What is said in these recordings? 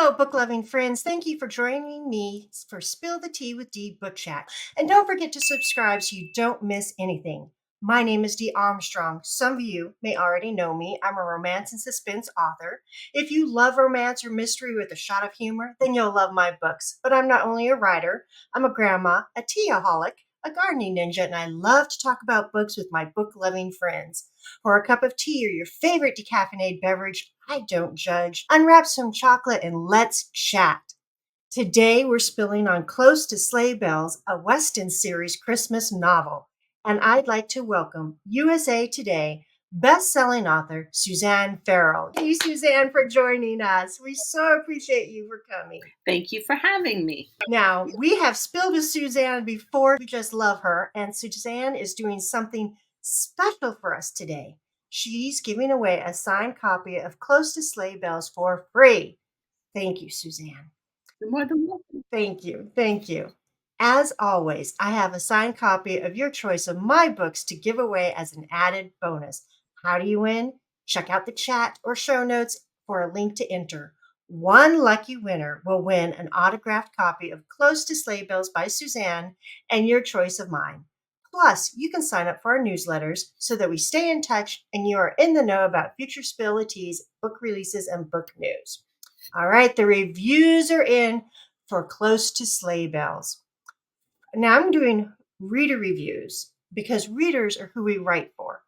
Hello, book loving friends. Thank you for joining me for Spill the Tea with Dee Book Chat. And don't forget to subscribe so you don't miss anything. My name is Dee Armstrong. Some of you may already know me. I'm a romance and suspense author. If you love romance or mystery with a shot of humor, then you'll love my books. But I'm not only a writer, I'm a grandma, a teaholic, a gardening ninja, and I love to talk about books with my book loving friends. For a cup of tea or your favorite decaffeinated beverage, I don't judge. Unwrap some chocolate and let's chat. Today we're spilling on Close to Sleigh Bells, a Westin series Christmas novel. And I'd like to welcome USA Today best-selling author Suzanne Ferrell. Thank you, Suzanne, for joining us. We so appreciate you for coming. Thank you for having me. Now, we have spilled with Suzanne before. We just love her. And Suzanne is doing something special for us today. She's giving away a signed copy of Close to Sleigh Bells for free. Thank you, Suzanne. You're more than welcome. Thank you. Thank you. As always, I have a signed copy of your choice of my books to give away as an added bonus. How do you win? Check out the chat or show notes for a link to enter. One lucky winner will win an autographed copy of Close to Sleigh Bells by Suzanne and your choice of mine. Plus, you can sign up for our newsletters so that we stay in touch and you are in the know about future Spill the Teas, book releases, and book news. All right, the reviews are in for Close to Sleigh Bells. Now I'm doing reader reviews because readers are who we write for.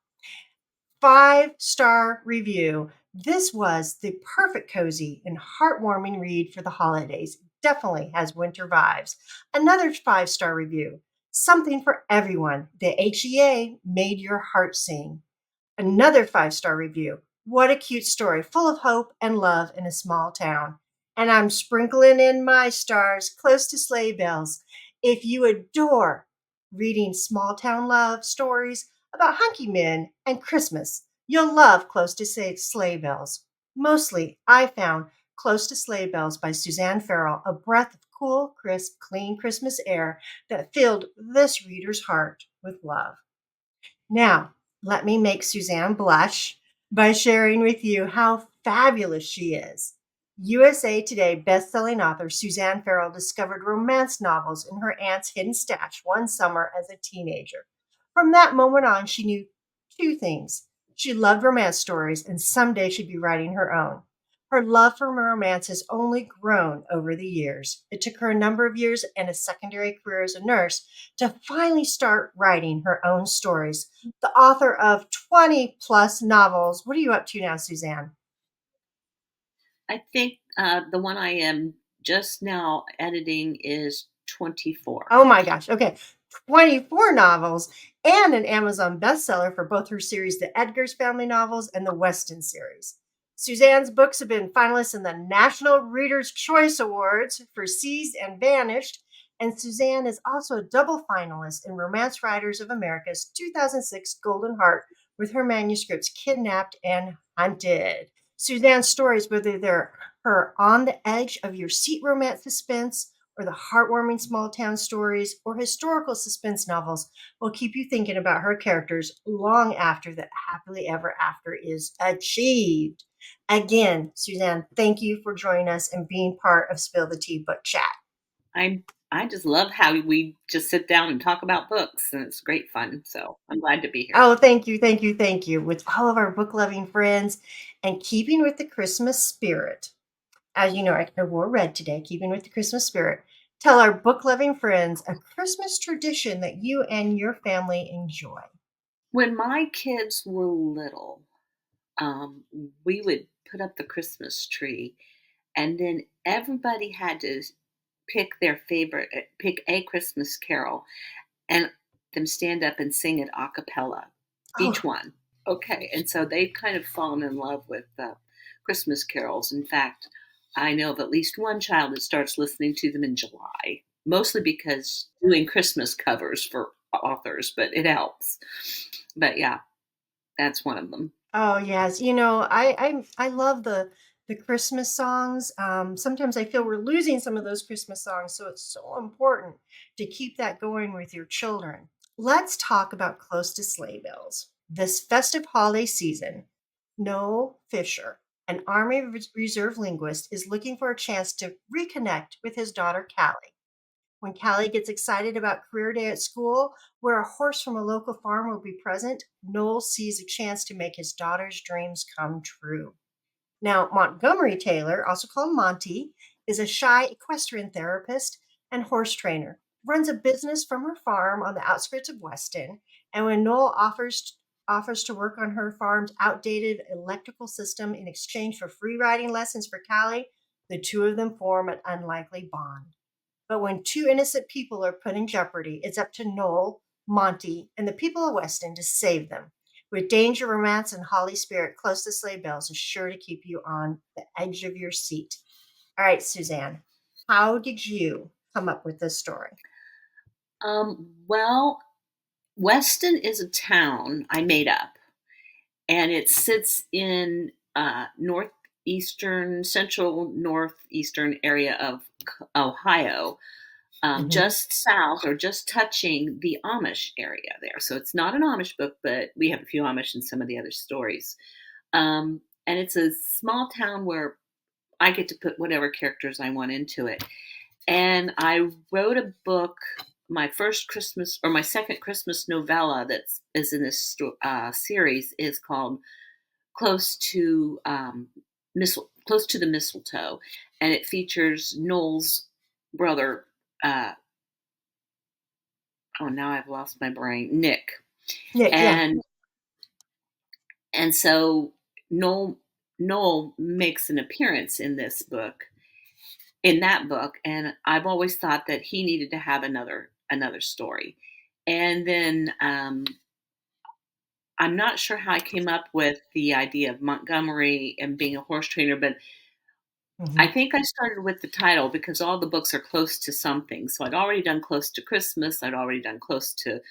5-star review. This was the perfect cozy and heartwarming read for the holidays. Definitely has winter vibes. Another 5-star review. Something for everyone. The HEA made your heart sing. Another 5-star review. What a cute story, full of hope and love in a small town. And I'm sprinkling in my stars, Close to Sleigh Bells. If you adore reading small town love stories about hunky men and Christmas, you'll love Close to Sleigh Bells. Mostly, I found Close to Sleigh Bells by Suzanne Ferrell a breath of cool, crisp, clean Christmas air that filled this reader's heart with love. Now, let me make Suzanne blush by sharing with you how fabulous she is. USA Today best-selling author Suzanne Ferrell discovered romance novels in her aunt's hidden stash one summer as a teenager. From that moment on, she knew two things. She loved romance stories, and someday she'd be writing her own. Her love for romance has only grown over the years. It took her a number of years and a secondary career as a nurse to finally start writing her own stories. The author of 20 plus novels. What are you up to now, Suzanne? I think the one I am just now editing is 24. Oh my gosh. Okay. 24 novels and an Amazon bestseller for both her series, the Edgar's Family novels and the Westin series. Suzanne's books have been finalists in the National Reader's Choice Awards for Seized and Vanished, and Suzanne is also a double finalist in Romance Writers of America's 2006 Golden Heart with her manuscripts Kidnapped and Hunted. Suzanne's stories, whether they're her on the edge of your seat romance suspense or the heartwarming small town stories or historical suspense novels, will keep you thinking about her characters long after the happily ever after is achieved. Again, Suzanne, thank you for joining us and being part of Spill the Tea Book Chat. I just love how we just sit down and talk about books, and it's great fun. So I'm glad to be here. Oh, thank you, thank you, thank you. With all of our book loving friends and keeping with the Christmas spirit. As you know, I wore red today, keeping with the Christmas spirit. Tell our book loving friends a Christmas tradition that you and your family enjoy. When my kids were little, we would put up the Christmas tree, and then everybody had to pick a Christmas carol, and them stand up and sing it a cappella, each Oh, one. Okay, and so they've kind of fallen in love with Christmas carols. In fact, I know of at least one child that starts listening to them in July, mostly because doing Christmas covers for authors, but it helps. But yeah, that's one of them. oh yes. You know, I love the Christmas songs. Sometimes I feel we're losing some of those Christmas songs, so it's so important to keep that going with your children. Let's talk about Close to Sleigh Bells. This festive holiday season, Noel Fisher, an Army Reserve linguist, is looking for a chance to reconnect with his daughter, Callie. When Callie gets excited about career day at school, where a horse from a local farm will be present, Noel sees a chance to make his daughter's dreams come true. Now, Montgomery Taylor, also called Monty, is a shy equestrian therapist and horse trainer, runs a business from her farm on the outskirts of Weston. And when Noel offers to work on her farm's outdated electrical system in exchange for free riding lessons for Callie, the two of them form an unlikely bond. But when two innocent people are put in jeopardy, it's up to Noel, Monty, and the people of Weston to save them. With danger, romance, and holly spirit, Close to Sleigh Bells is sure to keep you on the edge of your seat. All right, Suzanne, how did you come up with this story? Well, Weston is a town I made up, and it sits in central northeastern area of Ohio, Mm-hmm. just south or just touching the Amish area there. So it's not an Amish book, but we have a few Amish in some of the other stories. And it's a small town where I get to put whatever characters I want into it. And I wrote a book, my first Christmas or my second Christmas novella that is in this series is called "Close to Close to the Mistletoe," and it features Noel's brother. Uh, oh, now I've lost my brain. Nick, Nick, yeah. and so Noel makes an appearance in this book, in that book, and I've always thought that he needed to have another story. And then I'm not sure how I came up with the idea of Montgomery and being a horse trainer, but I Mm-hmm. think I started with the title because all the books are close to something. So I'd already done Close to Christmas, I'd already done Close to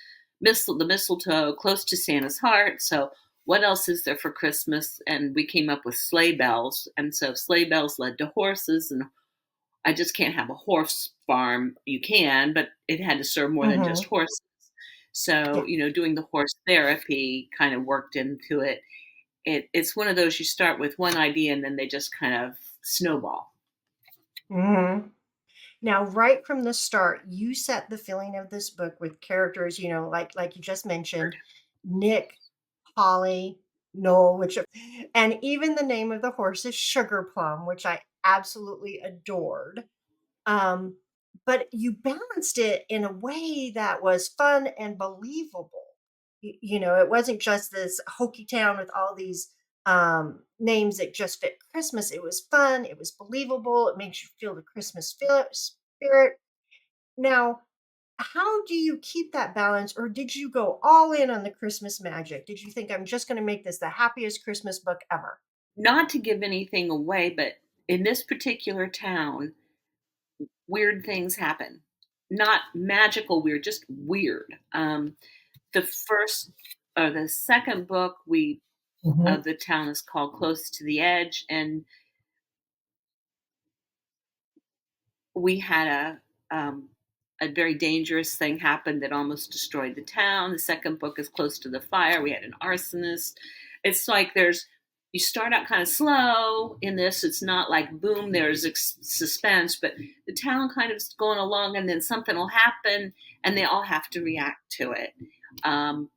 the Mistletoe, Close to Santa's Heart. So what else is there for Christmas? And we came up with sleigh bells. And so sleigh bells led to horses, and I just can't have a horse farm. You can, but it had to serve more than just Mm-hmm. horses. So, Yeah. doing the horse therapy kind of worked into it. It's one of those you start with one idea and then they just kind of snowball. Mm-hmm. Now, right from the start, you set the feeling of this book with characters, like you just mentioned, Nick, Holly, Noel, and even the name of the horse is Sugar Plum, which I absolutely adored. Um, but you balanced it in a way that was fun and believable. It wasn't just this hokey town with all these names that just fit Christmas. It was fun. It was believable. It makes you feel the Christmas spirit. Now, how do you keep that balance, or did you go all in on the Christmas magic? Did you think I'm just going to make this the happiest Christmas book ever? Not to give anything away, but in this particular town, weird things happen. Not magical weird, just weird. The first or the second book we of Mhm. the town is called Close to the Edge, and we had a very dangerous thing happen that almost destroyed the town. The second book is Close to the Fire. We had an arsonist. It's like you start out kind of slow in this. It's not like boom, there's suspense, but the town kind of is going along, and then something will happen, and they all have to react to it. Um,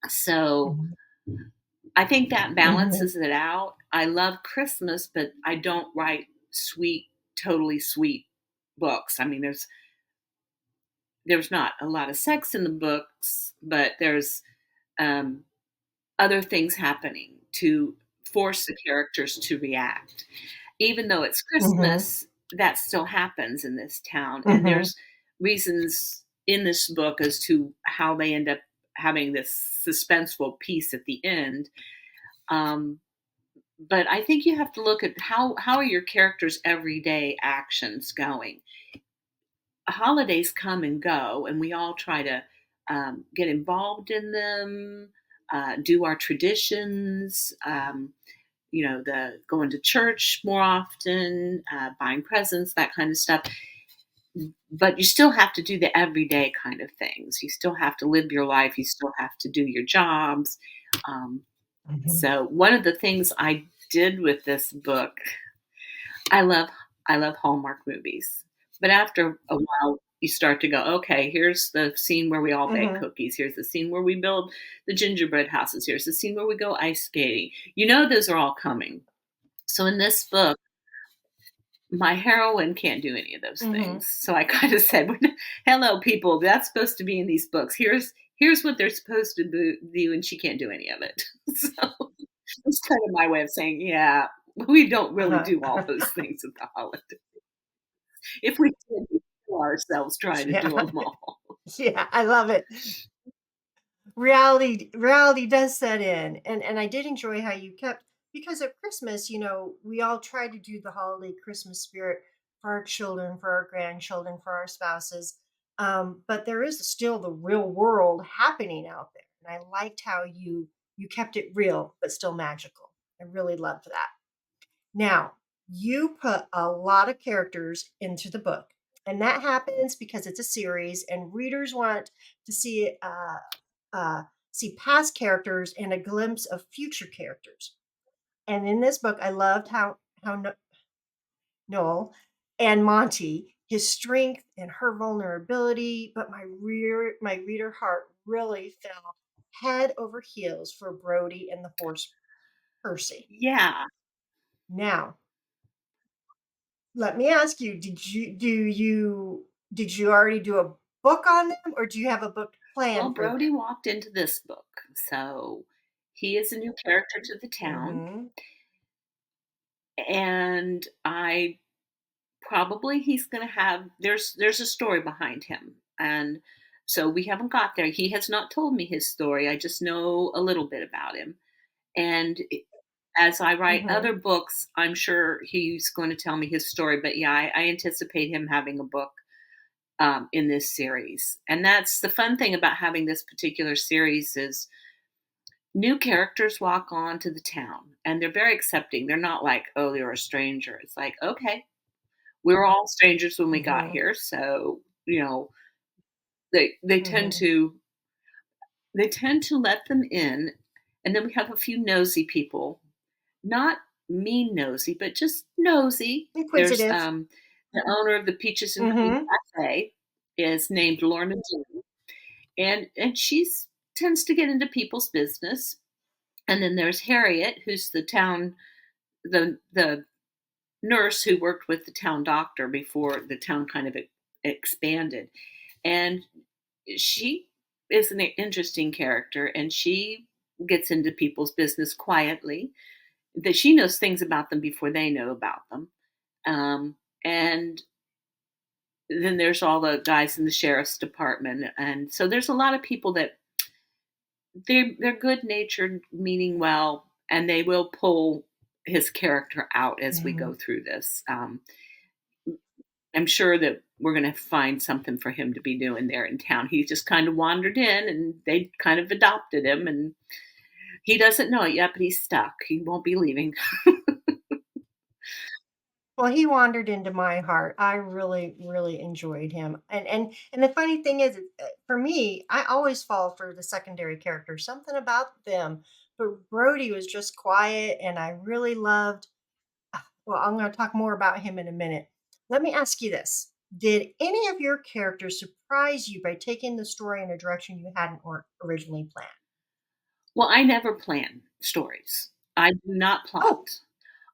so Mhm. I think that Mhm. balances it out. I love Christmas, but I don't write sweet, totally sweet books. I mean, there's not a lot of sex in the books, but there's um, other things happening to force the characters to react. Even though it's Mhm. Christmas, that still happens in this town. And Mhm. there's reasons in this book as to how they end up having this suspenseful piece at the end. Um, but I think you have to look at how are your characters' everyday actions going. Holidays come and go, and we all try to get involved in them, do our traditions. The going to church more often, buying presents, that kind of stuff. But you still have to do the everyday kind of things. You still have to live your life. You still have to do your jobs. Um, Mhm. so one of the things I did with this book, I love I love Hallmark movies. But after a while, you start to go, okay, here's the scene where we all bake Mhm. cookies. Here's the scene where we build the gingerbread houses. Here's the scene where we go ice skating. You know, those are all coming. So in this book, my heroine can't do any of those things. Mhm. So I kind of said, "Hello, people. That's supposed to be in these books. Here's what they're supposed to do, and she can't do any of it." So it's kind of my way of saying, "Yeah, we don't really Uh-huh. do all those things at the holiday. If we did, we'd kill ourselves trying to do Yeah. them all." Yeah, I love it. Reality does set in, and I did enjoy how you kept, because at Christmas, we all try to do the holiday Christmas spirit for our children, for our grandchildren, for our spouses. But there is still the real world happening out there. And I liked how you kept it real but still magical. I really loved that. Now, you put a lot of characters into the book, and that happens because it's a series, and readers want to uh, see past characters and a glimpse of future characters. And in this book, I loved how Noel and Monty, his strength and her vulnerability, but my reader heart really fell head over heels for Brody and the horse Percy. Yeah. Now, let me ask you, did you already do a book on them, or do you have a book Well, planned for Brody them? walked into this book, so he is a new character to the town, Mhm. and I probably he's going to have there's a story behind him, and so we haven't got there. He has not told me his story. I just know a little bit about him, and as I write other Mhm. books, I'm sure he's going to tell me his story. But yeah, I anticipate him having a book in this series, and that's the fun thing about having this particular series is new characters walk on to the town, and they're very accepting. They're not like, oh, you're a stranger. It's like, okay, we were all strangers when we got Mhm. here, so they tend Mhm. to let them in, and then we have a few nosy people, not mean nosy, but just nosy. There's Inquisitive. the owner of the Peaches and Cream Mhm. Cafe is named Lorna Jean, and she's tends to get into people's business. And then there's Harriet, who's the nurse who worked with the town doctor before the town kind of expanded. And she is an interesting character, and she gets into people's business quietly. That she knows things about them before they know about them. And then there's all the guys in the sheriff's department, and so there's a lot of people that they're good natured, meaning well, and they will pull his character out as we go Mhm. through this. I'm sure that we're going to find something for him to be doing there in town. He just kind of wandered in, and they kind of adopted him, and he doesn't know it yet, but he's stuck. He won't be leaving. Well, he wandered into my heart. I really, really enjoyed him. And the funny thing is, for me, I always fall for the secondary characters. Something about them. But Brody was just quiet, and I really loved. Well, I'm going to talk more about him in a minute. Let me ask you this: did any of your characters surprise you by taking the story in a direction you hadn't originally planned? Well, I never plan stories. I do not Oh, plot.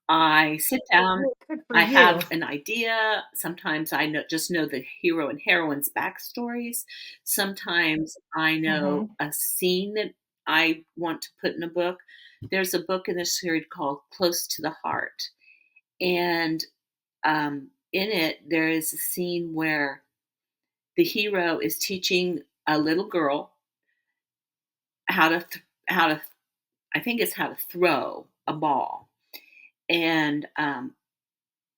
I sit down, good for I you. have an idea. Sometimes I just know the hero and heroine's backstories. Sometimes I know Hmm. a scene that I want to put in a book. There's a book in this series called Close to the Heart. And in it, there is a scene where the hero is teaching a little girl how to, I think it's how to throw a ball. And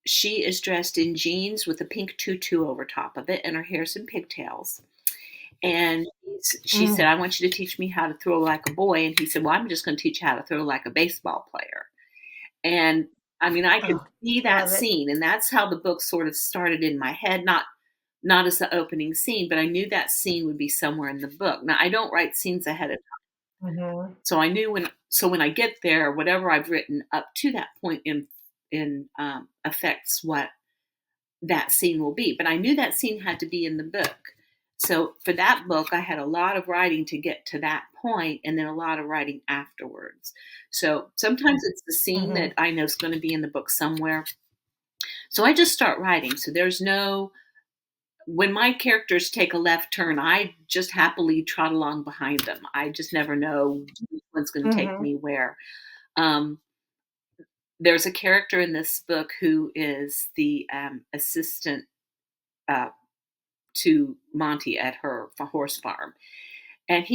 she is dressed in jeans with a pink tutu over top of it, and her hair's in pigtails. And she said, Mm. I want you to teach me how to throw like a boy. And he said, well, I'm just going to teach you how to throw like a baseball player. And I mean, I could Oh, see that love it. scene. And that's how the book sort of started in my head, not as the opening scene, but I knew that scene would be somewhere in the book. Now, I don't write scenes ahead of time. Hmm. So I knew when So when I get there, whatever I've written up to that point in affects what that scene will be. But I knew that scene had to be in the book. So for that book, I had a lot of writing to get to that point, and then a lot of writing afterwards. So sometimes it's the scene Mhm. that I know is going to be in the book somewhere. So I just start writing. So there's no, when my characters take a left turn, I just happily trot along behind them. I just never know which one's going to take Mhm. me where. Um, there's a character in this book who is the assistant uh, to Monty at her horse farm, and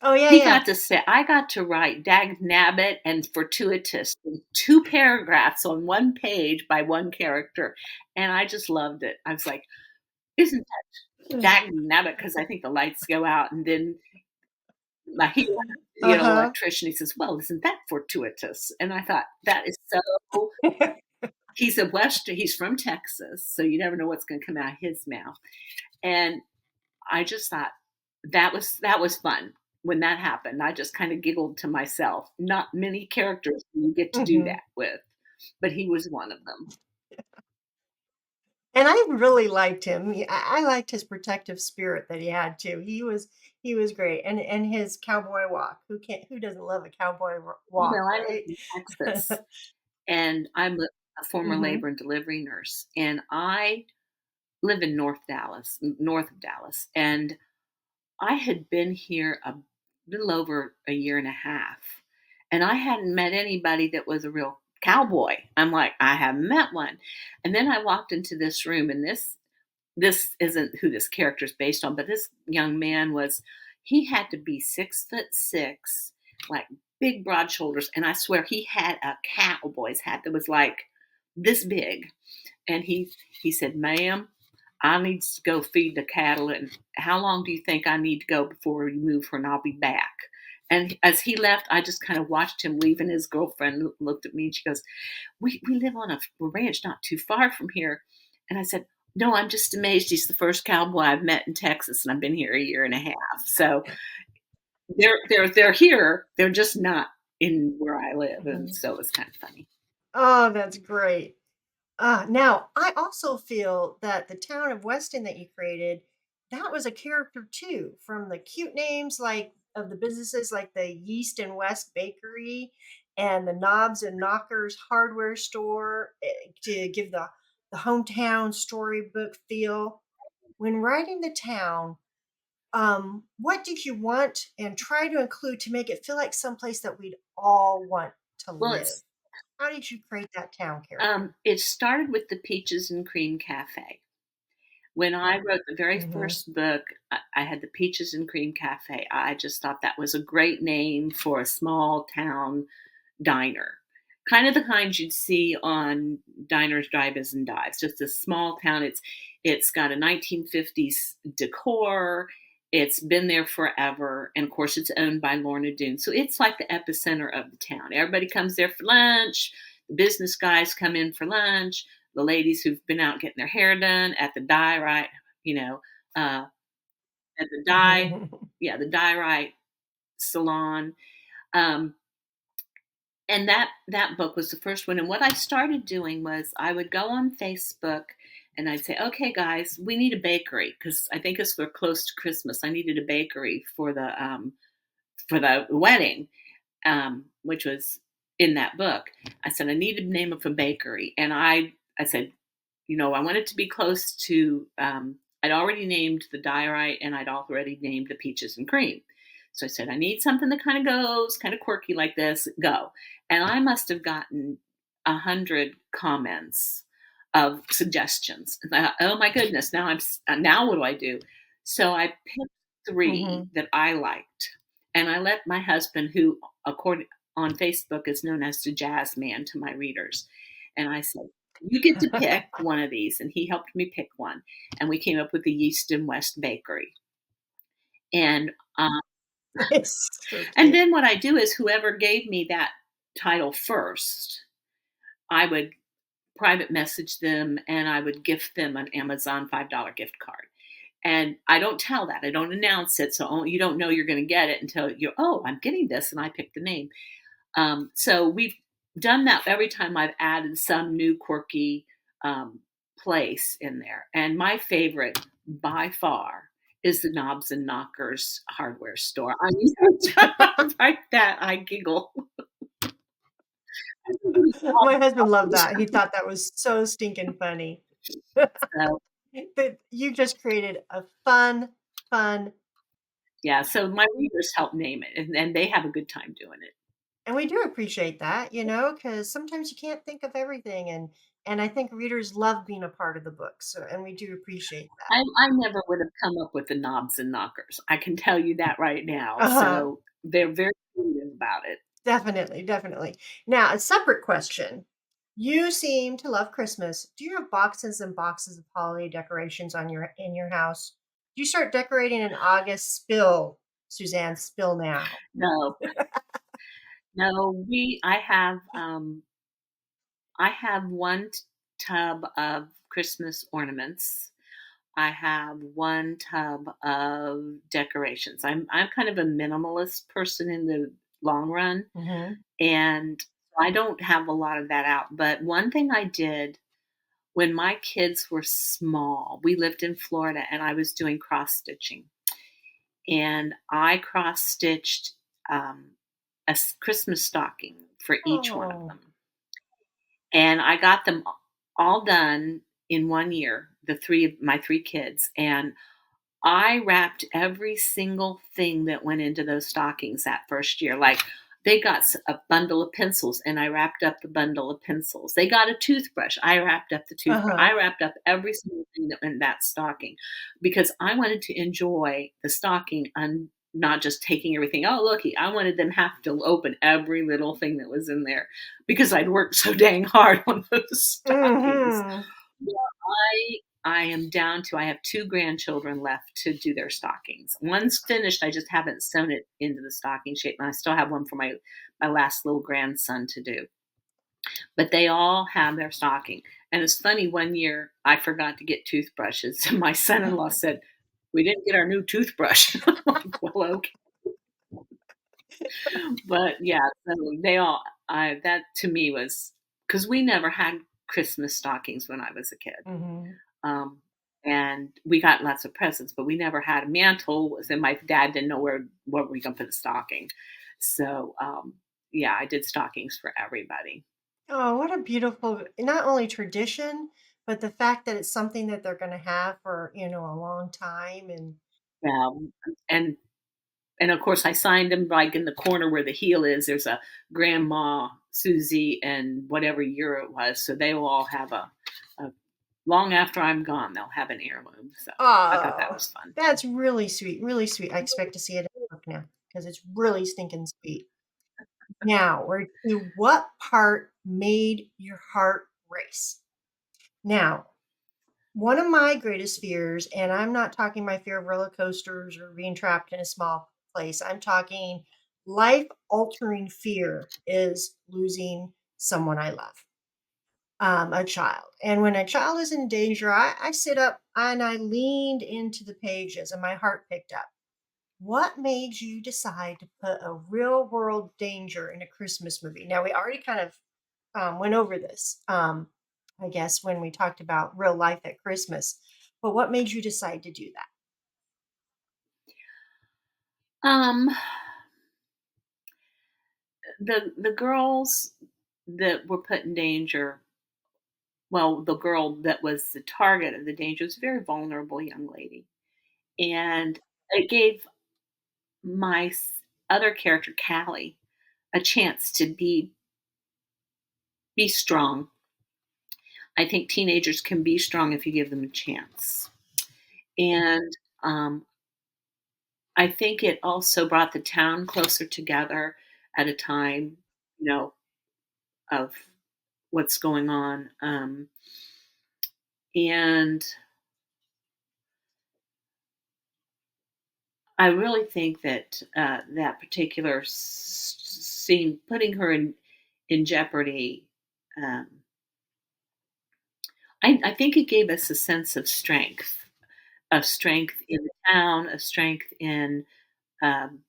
Oh, yeah, he yeah. got to say, I got to write dag nabbit and fortuitous in 2 paragraphs on 1 page by one character, and I just loved it. I was like, "Isn't that dag nabbit?" Because I think the lights go out, and then my hero, Uh-huh. electrician, he says, "Well, isn't that fortuitous?" And I thought that is so. He's from Texas, so you never know what's going to come out of his mouth. And I just thought that was fun when that happened. I just kind of giggled to myself. Not many characters do you get to do Mhm. that with, but he was one of them. And I really liked him. I liked his protective spirit that he had too. He was great, and his cowboy walk. Who doesn't love a cowboy walk, I live right? in Texas, and I'm a former Mhm. labor and delivery nurse, and I live in North Dallas, north of Dallas, and I had been here a little over a year and a half, and I hadn't met anybody that was a real cowboy. I'm like, I haven't met one. And then I walked into this room, and this isn't who this character is based on, but this young man he had to be 6'6", like big broad shoulders, and I swear he had a cowboy's hat that was like this big. And he said, "Ma'am, I need to go feed the cattle, and how long do you think I need to go before you move her, and I'll be back?" And as he left, I just kind of watched him leave, and his girlfriend looked at me, and she goes, "We live on a ranch not too far from here." And I said, "No, I'm just amazed. He's the first cowboy I've met in Texas, and I've been here a year and a half." So they're here. They're just not in where I live, and Mhm. so it's kind of funny. Oh, that's great. Now, I also feel that the town of Weston that you created, that was a character too, from the cute names like of the businesses like the Yeast and West Bakery and the Knobs and Knockers hardware store to give the hometown storybook feel. When writing the town, what did you want and try to include to make it feel like someplace that we'd all want to Well, live? How did you create that town character? it started with the Peaches and Cream Cafe. When I wrote the very Hmm. first book, I had the Peaches and Cream Cafe. I just thought that was a great name for a small town diner. Kind of the kind you'd see on diners, drive-ins, and dives. Just a small town. It's got a 1950s decor. It's been there forever, and of course, it's owned by Lorna Doone. So it's like the epicenter of the town. Everybody comes there for lunch. The business guys come in for lunch. The ladies who've been out getting their hair done at the dye right, you know, uh, at the dye, yeah, the dye right salon. Um, and that book was the first one. And what I started doing was I would go on Facebook and I'd say, "Okay, guys, we need a bakery," because I think as we're close to Christmas, I needed a bakery for the wedding, which was in that book. I said I need a name of a bakery, and I said, I want it to be close to. I'd already named the diorite, and I'd already named the peaches and cream. So I said, I need something that kind of goes kind of quirky like this. Go, and I must have gotten 100 comments of suggestions. And I thought, oh my goodness! Now what do I do? So I picked three Hmm. that I liked, and I let my husband, who according on Facebook is known as the jazz man to my readers, and I said, "You get to pick one of these," and he helped me pick one, and we came up with the Yeast and West Bakery. And It's so and cute. then what I do is whoever gave me that title first, I would private message them and I would gift them an Amazon $5 gift card. And I don't tell that. I don't announce it. So you don't know you're going to get it until you're, oh, I'm getting this. And I pick the name. So we've done that every time I've added some new quirky um, place in there. And my favorite by far is the Knobs and Knockers hardware store. I mean, like that, I giggle. My husband loved that. He thought that was so stinking funny. So, That you just created a fun, yeah, so my readers help name it, and they have a good time doing it. and we do appreciate that, because sometimes you can't think of everything, and I think readers love being a part of the book, so and we do appreciate that. I never would have come up with the Knobs and Knockers. I can tell you that right now. Uh-huh. So they're very creative about it. Definitely, definitely. Now, a separate question. You seem to love Christmas. Do you have boxes and boxes of holiday decorations in your house? Do you start decorating in August? Spill, Suzanne, spill now. No, no, I have one tub of Christmas ornaments. I have one tub of decorations. I'm kind of a minimalist person in the long run, Mhm. and I don't have a lot of that out. But one thing I did when my kids were small, we lived in Florida, and I was doing cross stitching, and I cross stitched Christmas stocking for each one of Oh. them, and I got them all done in 1 year. My three kids, and I wrapped every single thing that went into those stockings that first year. Like they got a bundle of pencils, and I wrapped up the bundle of pencils. They got a toothbrush. I wrapped up the toothbrush. Uh-huh. I wrapped up every single thing that went in that stocking because I wanted to enjoy the stocking and not just taking everything. Oh, looky, I wanted them have to open every little thing that was in there because I'd worked so dang hard on those stockings. Mhm. Yeah, I am down to I have 2 grandchildren left to do their stockings. One's finished, I just haven't sewn it into the stocking shape, and I still have one for my last little grandson to do. But they all have their stocking. And it's funny, 1 year I forgot to get toothbrushes, and my son-in-law said, "We didn't get our new toothbrush." I'm like, "Well, okay." But yeah, so they all I that to me was because we never had Christmas stockings when I was a kid. Mhm. Um, and we got lots of presents, but we never had a mantle. And my dad didn't know where we gonna put a stocking. So yeah, I did stockings for everybody. Oh, what a beautiful, not only tradition, but the fact that it's something that they're gonna have for, a long time and Um, and and of course, I signed them like in the corner where the heel is. There's a Grandma Susie and whatever year it was, so they will all have a long after I'm gone. They'll have an heirloom. So I thought that oh, was fun. that's really sweet, really sweet. I expect to see it in the book now because it's really stinking sweet. Now, we're to what part made your heart race? Now, one of my greatest fears, and I'm not talking my fear of roller coasters or being trapped in a small place, I'm talking life altering fear is losing someone I love, a child. And when a child is in danger, I sit up and I leaned into the pages and my heart picked up. What made you decide to put a real world danger in a Christmas movie? Now, we already kind of went over this, I guess, when we talked about real life at Christmas. But what made you decide to do that? Um, the girls that were put in danger, well, the girl that was the target of the danger was a very vulnerable young lady, and it gave my other character, Callie, a chance to be strong. I think teenagers can be strong if you give them a chance, and um, I think it also brought the town closer together at a time, you know, of what's going on, and I really think that that particular scene, putting her in jeopardy, um, I think it gave us a sense of strength a strength in the town, a strength in um,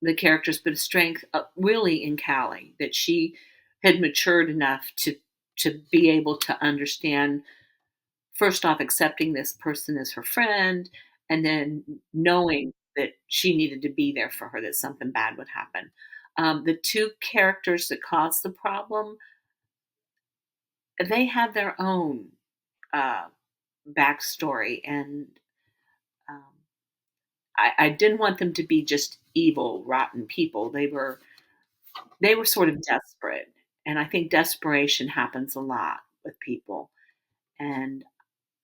the characters, but a strength really in Callie, that she had matured enough to be able to understand, first off, accepting this person as her friend, and then knowing that she needed to be there for her, that something bad would happen. The two characters that caused the problem, they have their own uh, backstory, and um, I didn't want them to be just evil, rotten people. They were sort of desperate, and I think desperation happens a lot with people. And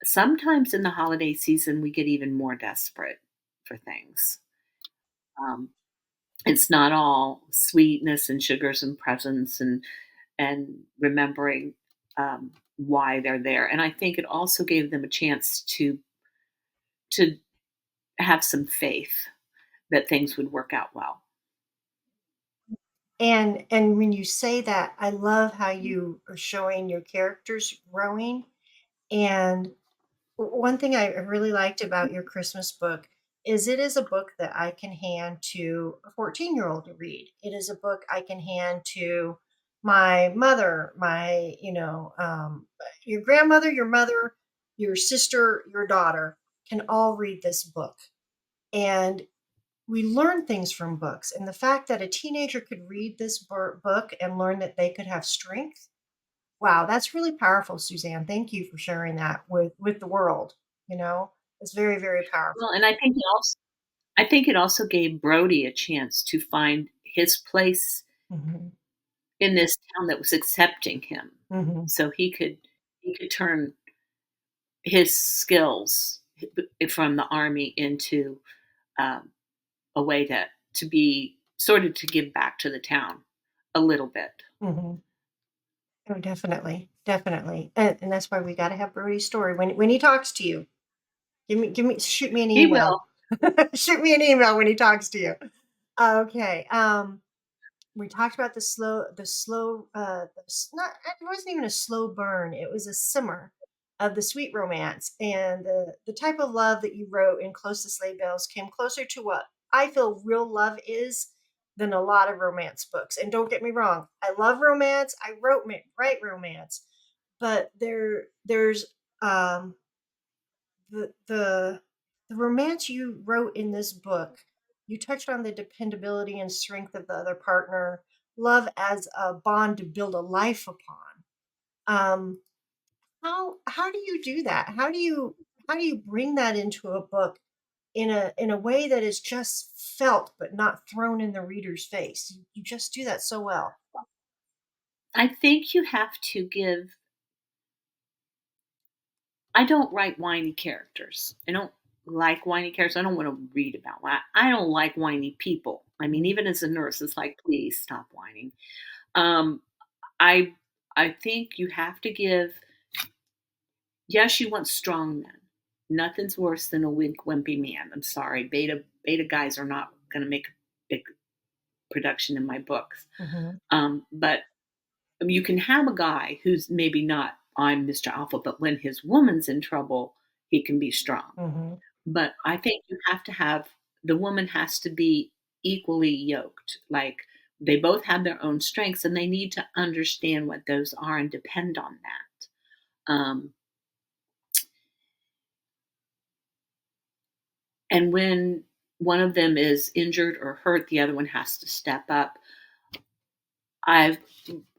sometimes in the holiday season, we get even more desperate for things. Um, it's not all sweetness and sugars and presents and remembering why they're there. And I think it also gave them a chance to have some faith that things would work out well. And when you say that, I love how you are showing your characters growing. And one thing I really liked about your Christmas book is it is a book that I can hand to a 14-year-old to read. It is a book I can hand to my mother, your grandmother, your mother, your sister, your daughter can all read this book. And we learn things from books. And the fact that a teenager could read this book and learn that they could have strength. Wow, that's really powerful, Suzanne. Thank you for sharing that with the world. You know, it's very, very Well, powerful. and I think it also gave Brody a chance to find his place Hmm. in this town that was accepting him, Hmm. so he could turn his skills from the army into um, a way to be sort of to give back to the town a little bit. Hmm. Oh, definitely, definitely, and that's why we got to have Brody's story when he talks to you. Shoot me an He will. email. Shoot me an email when he talks to you. Okay. We talked about not, it wasn't even a slow burn, it was a simmer of the sweet romance. And the type of love that you wrote in Close to Sleigh Bells came closer to what I feel real love is than a lot of romance books. And don't get me wrong, I love romance. I write romance, but there's um the the the romance you wrote in this book, you touched on the dependability and strength of the other partner, love as a bond to build a life upon. Um, how do you do that? How do you bring that into a book in a way that is just felt but not thrown in the reader's face? You just do that so well. I think you have to give. I don't write whiny characters. I don't like whiny characters. I don't want to read about that. I don't like whiny people. I mean, Mhm. even as a nurse, it's like, please stop whining. Um, I I think you have to give. Yes, you want strong men. Nothing's worse than a weak, wimpy man. I'm sorry, beta guys are not going to make a big production in my books. Mhm. But you can have a guy who's maybe not I'm Mr. Alpha, but when his woman's in trouble, he can be strong. Mhm. But I think you have to have the woman has to be equally yoked. Like they both have their own strengths and they need to understand what those are and depend on that. And when one of them is injured or hurt, the other one has to step up. I've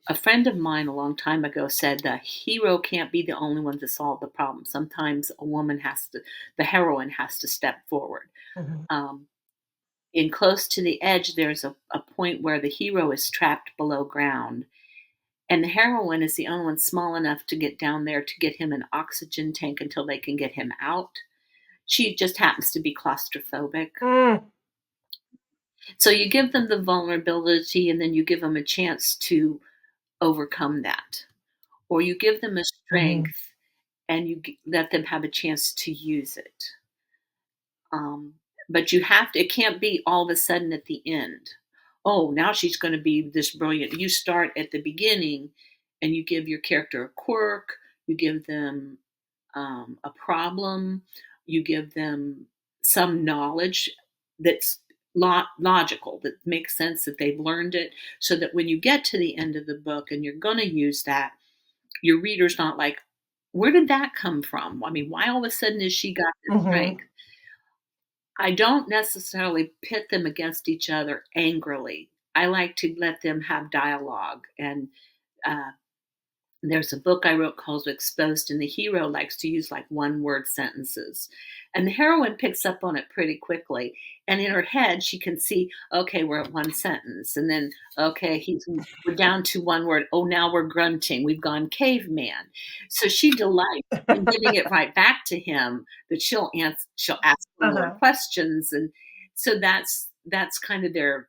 a friend of mine a long time ago said the hero can't be the only one to solve the problem. Sometimes the heroine has to step forward. Mhm. Um, in Close to the Edge, there's a point where the hero is trapped below ground, and the heroine is the only one small enough to get down there to get him an oxygen tank until they can get him out. She just happens to be claustrophobic. Mm. So you give them the vulnerability and then you give them a chance to overcome that. Or you give them a Mhm. strength and let them have a chance to use it. Um, but it can't be all of a sudden at the end. Oh, now she's going to be this brilliant. You start at the beginning and you give your character a quirk, you give them a problem, you give them some knowledge that's logical, that makes sense, that they've learned it, so that when you get to the end of the book and you're going to use that, your reader's not like, where did that come from? I mean, why all of a sudden has she got this Mhm. strength? I don't necessarily pit them against each other angrily. I like to let them have dialogue. And uh, there's a book I wrote called Exposed, and the hero likes to use like one word sentences. And the heroine picks up on it pretty quickly. And in her head, she can see, okay, we're at one sentence. And then, okay, we're down to one word. Oh, now we're grunting. We've gone caveman. So she delights in giving it right back to him, that she'll ask for more Uh-huh. questions. And so that's kind of their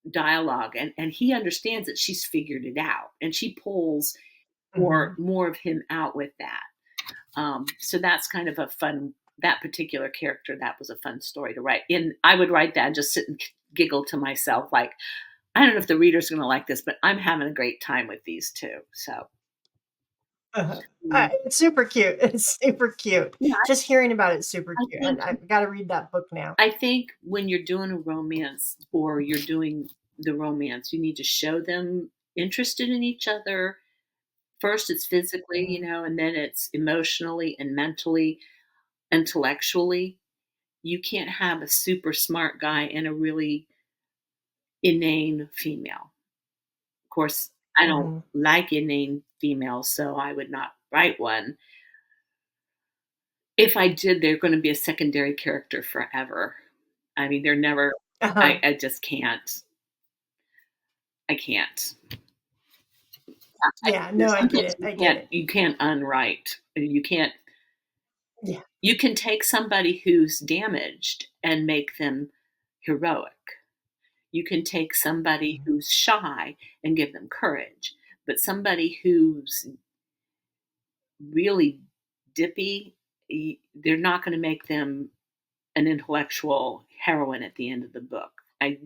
dialogue, and he understands that she's figured it out, and she pulls Mhm. more of him out with that. So that's kind of a fun, that particular character, that was a fun story to write. And I would write that and just sit and giggle to myself, like, I don't know if the reader's going to like this, but I'm having a great time with these two. So Uh-huh. mm, It's super cute. It's super cute. yeah, Just hearing about it's super I cute, think and I've gotta read that book now. I think when you're doing a romance, or you're doing the romance, you need to show them interested in each other. First, it's physically, Mhm. and then it's emotionally and mentally, intellectually. You can't have a super smart guy and a really inane female. Of course, I don't Mhm. like inane females, so I would not write one. If I did, they're going to be a secondary character forever. I mean, they're never, Uh-huh. I just can't. I can't. Yeah, no, There's I some get things it, I get it. you can't unwrite. You can't. Yeah. You can take somebody who's damaged and make them heroic. You can take somebody Mhm. who's shy and give them courage, but somebody who's really dippy, they're not going to make them an intellectual heroine at the end of the book. I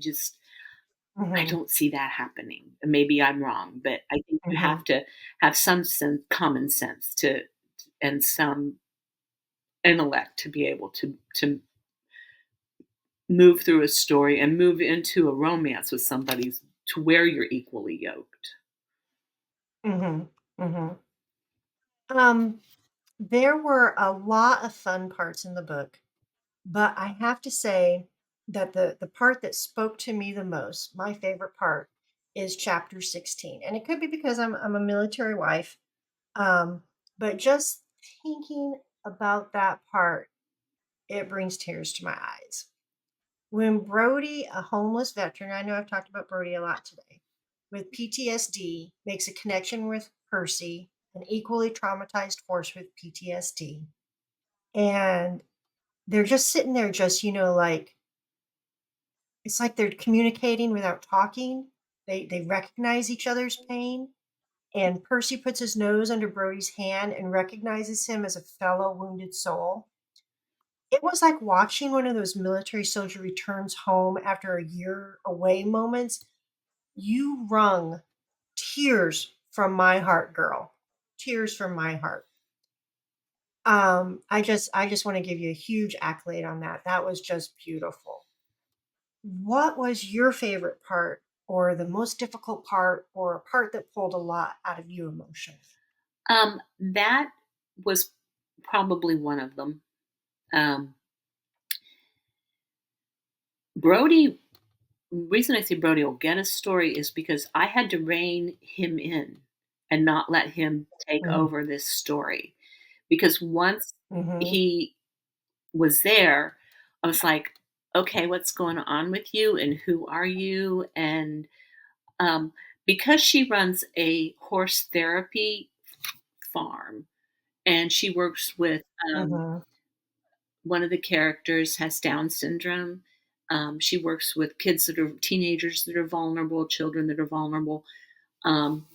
Mhm. don't see that happening. Maybe I'm wrong, but I think you Mhm. have to have some common sense and some intellect to be able to move through a story and move into a romance with somebody to where you're equally yoked. Mhm. Mhm. Um, there were a lot of fun parts in the book, but I have to say that the part that spoke to me the most, my favorite part, is chapter 16. And it could be because I'm a military wife, but just thinking about that part, it brings tears to my eyes. When Brody, a homeless veteran, I know I've talked about Brody a lot today, with PTSD, makes a connection with Percy, an equally traumatized horse with PTSD. And they're just sitting there, just, like, it's like they're communicating without talking. They recognize each other's pain. And Percy puts his nose under Brody's hand and recognizes him as a fellow wounded soul. It was like watching one of those military soldier returns home after a year away moments. You wrung tears from my heart, girl. Tears from my heart. I just want to give you a huge accolade on that. That was just beautiful. What was your favorite part, or the most difficult part, or a part that pulled a lot out of you emotionally? That was probably one of them. Um, Brody, reason I say Brody will get a story is because I had to rein him in and not let him take Mhm. over this story. Because once Mhm. he was there, I was like, okay, what's going on with you and who are you? And um, because she runs a horse therapy farm, and she works with Mhm. one of the characters has Down syndrome. She works with kids that are teenagers that are vulnerable, children that are vulnerable. Um,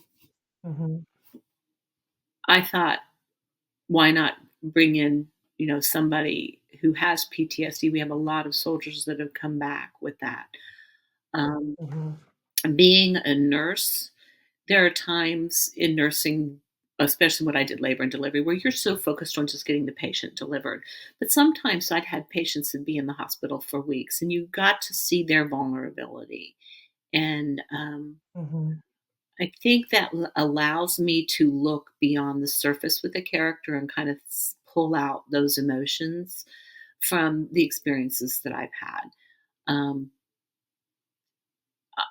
Mhm. I thought, why not bring in, somebody who has PTSD? We have a lot of soldiers that have come back with that. Um, Mhm. being a nurse, there are times in nursing. especially when I did labor and delivery, where you're so focused on just getting the patient delivered. But sometimes I'd had patients that be in the hospital for weeks, and you got to see their vulnerability. And Mhm. I think that allows me to look beyond the surface with the character and kind of pull out those emotions from the experiences that I've had. Um,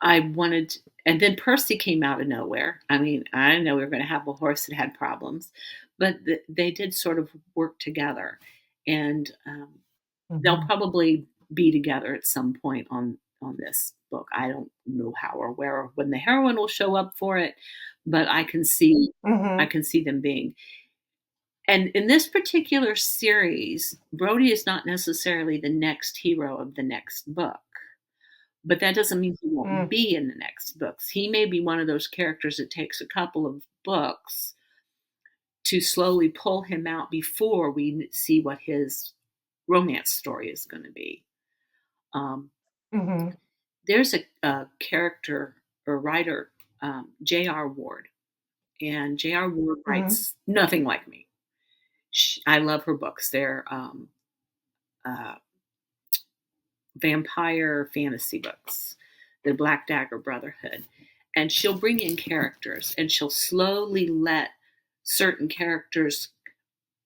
I wanted, and then Percy came out of nowhere. I mean, I didn't know we were going to have a horse that had problems, but they did sort of work together, and they'll Mhm. probably be together at some point on this book. I don't know how or where or when the heroine will show up for it, but I Mhm. can see them being. And in this particular series, Brody is not necessarily the next hero of the next book. But that doesn't mean he won't Mm. be in the next books. He may be one of those characters that takes a couple of books to slowly pull him out before we see what his romance story is going to be. Um, Mhm. there's a character or writer, J.R. Ward, and J.R. Ward Mhm. writes nothing like me. I love her books. They're uh, vampire fantasy books, the Black Dagger Brotherhood. And she'll bring in characters and she'll slowly let certain characters'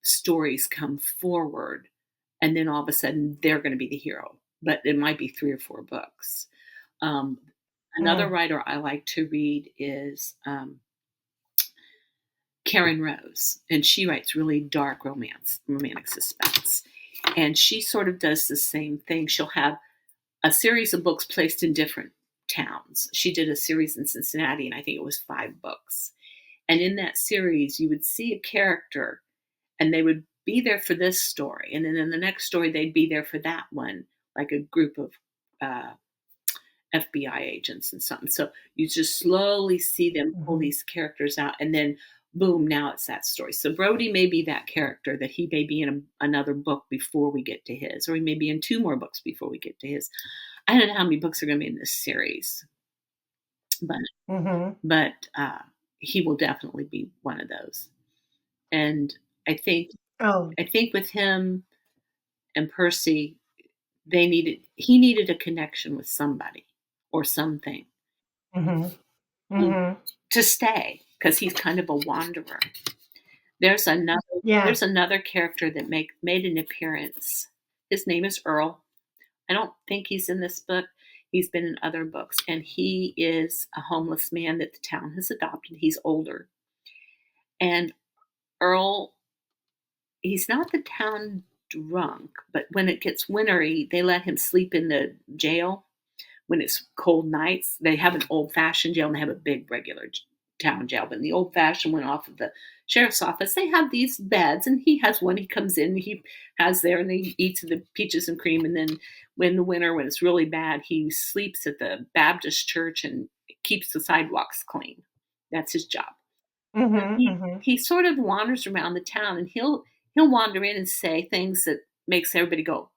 stories come forward. And then all of a sudden, they're going to be the hero. But it might be 3 or 4 books. Um, another Mm. writer I like to read is Karen Rose, and she writes really dark romantic suspense. And she sort of does the same thing. She'll have a series of books placed in different towns. She did a series in Cincinnati, and I think it was 5 books. And in that series, you would see a character, and they would be there for this story, and then in the next story, they'd be there for that one, like a group of uh, FBI agents and something. So you just slowly see them pull Mhm. these characters out, and then boom, now it's that story. So Brody may be that character that he may be in another book before we get to his, or he may be in 2 more books before we get to his. I don't know how many books are going to be in this series, but Mhm. but he will definitely be one of those. And I think Oh. I think with him and Percy, he needed a connection with somebody or something Mhm. um, Mhm. to stay because he's kind of a wanderer. There's another Yeah. there's another character that made an appearance. His name is Earl. I don't think he's in this book. He's been in other books, and he is a homeless man that the town has adopted. He's older. And Earl, he's not the town drunk, but when it gets wintry, they let him sleep in the jail when it's cold nights. They have an old fashioned jail and they have a big regular town jail. But in the old fashioned one off of the sheriff's office, they have these beds, and he has one. He comes in, he has there, and he eats the peaches and cream. And then when the winter, when it's really bad, he sleeps at the Baptist church and keeps the sidewalks clean. That's his job. Mhm. He Mhm. he sort of wanders around the town, and he'll wander in and say things that makes everybody go,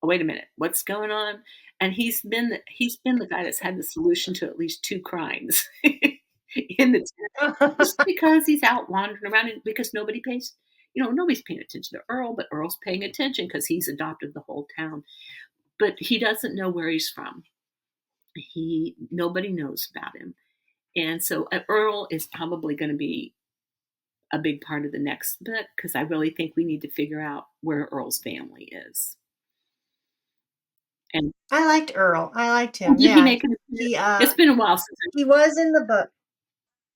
oh, wait a minute, what's going on? And he's been the guy that's had the solution to at least 2 crimes in the town, just because he's out wandering around and because nobody's paying attention to Earl, but Earl's paying attention because he's adopted the whole town. But he doesn't know where he's from. He Nobody knows about him. And so Earl is probably going to be a big part of the next book because I really think we need to figure out where Earl's family is. And I liked Earl. I liked him. did he Yeah. make an appearance? He It's been a while since he was in the book.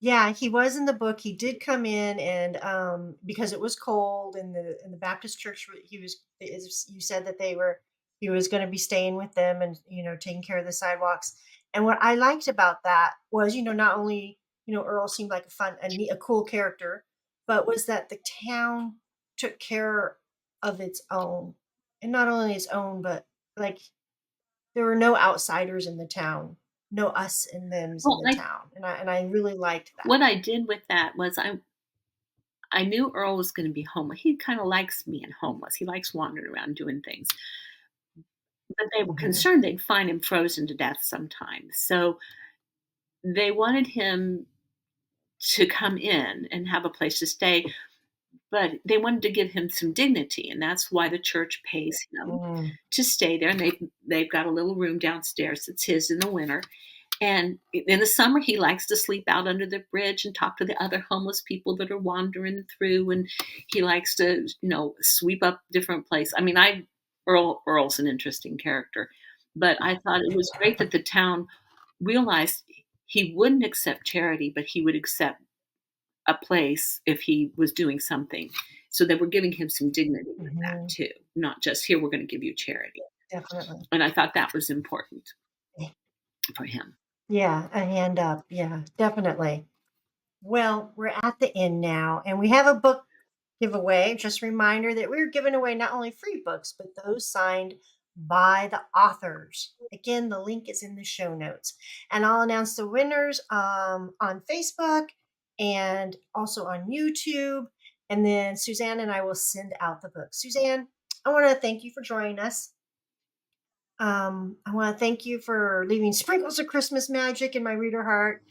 Yeah, he was in the book. He did come in and because it was cold in the Baptist church he was you said that he was going to be staying with them and taking care of the sidewalks. And what I liked about that was, not only, Earl seemed like a cool character, but was that the town took care of its own. And not only its own, but like there were no outsiders in the town, no us and thems in well, the town, and I really liked that. what I did with that was I knew Earl was going to be homeless. He kind of likes being homeless. He likes wandering around doing things. But they were Mhm. concerned they'd find him frozen to death sometime. So they wanted him to come in and have a place to stay, but they wanted to give him some dignity, and that's why the church pays him Mm. to stay there. And they've got a little room downstairs that's his in the winter. And in the summer, he likes to sleep out under the bridge and talk to the other homeless people that are wandering through. And he likes to, sweep up different places. I mean, Earl's an interesting character, but I thought it was great that the town realized he wouldn't accept charity, but he would accept a place if he was doing something. So they were giving him some dignity with that Mhm. too, not just here, we're going to give you charity. Definitely. And I thought that was important for him. Yeah, a hand up. Yeah, definitely. Well, we're at the end now, and we have a book giveaway. Just a reminder that we're giving away not only free books, but those signed by the authors. Again, the link is in the show notes. And I'll announce the winners on Facebook and also on YouTube. And then Suzanne and I will send out the book. Suzanne, I want to thank you for joining us. I want to thank you for leaving sprinkles of Christmas magic in my reader heart.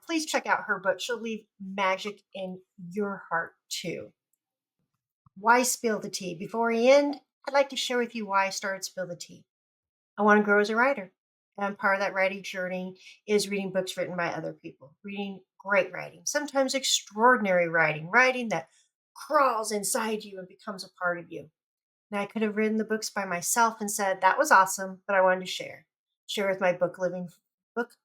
Please check out her book. She'll leave magic in your heart too. Why spill the tea? Before we end, I'd like to share with you why I started Spill the Tea. I want to grow as a writer. And part of that writing journey is reading books written by other people, reading great writing, sometimes extraordinary writing, writing that crawls inside you and becomes a part of you. And I could have written the books by myself and said, that was awesome, but I wanted to share with my book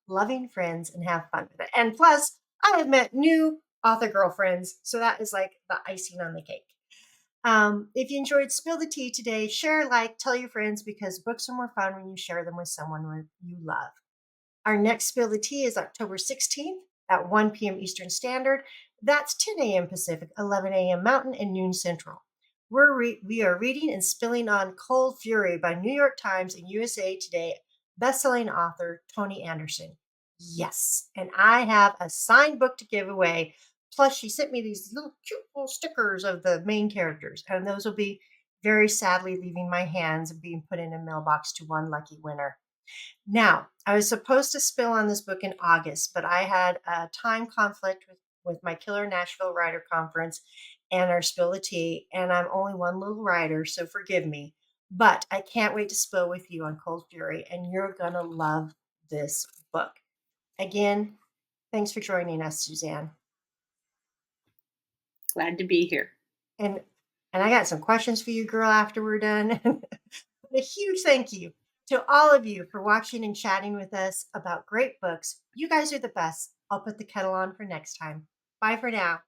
loving friends and have fun with it. And plus, I have met new author girlfriends. So that is like the icing on the cake. If you enjoyed Spill the Tea today, share, like, tell your friends because books are more fun when you share them with someone you love. Our next Spill the Tea is October 16th at 1 p.m. Eastern Standard. That's 10 a.m. Pacific, 11 a.m. Mountain, and noon Central. We are reading and spilling on Cold Fury by New York Times and USA Today bestselling author Toni Anderson. Yes, and I have a signed book to give away. Plus, she sent me these little cute little stickers of the main characters, and those will be very sadly leaving my hands and being put in a mailbox to one lucky winner. Now, I was supposed to spill on this book in August, but I had a time conflict with my Killer Nashville Writer Conference and our Spill the Tea, and I'm only one little writer, so forgive me. But I can't wait to spill with you on Cold Fury, and you're going to love this book. Again, thanks for joining us, Suzanne. Glad to be here. And and I got some questions for you, girl, after we're done. A huge thank you to all of you for watching and chatting with us about great books. You guys are the best. I'll put the kettle on for next time. Bye for now.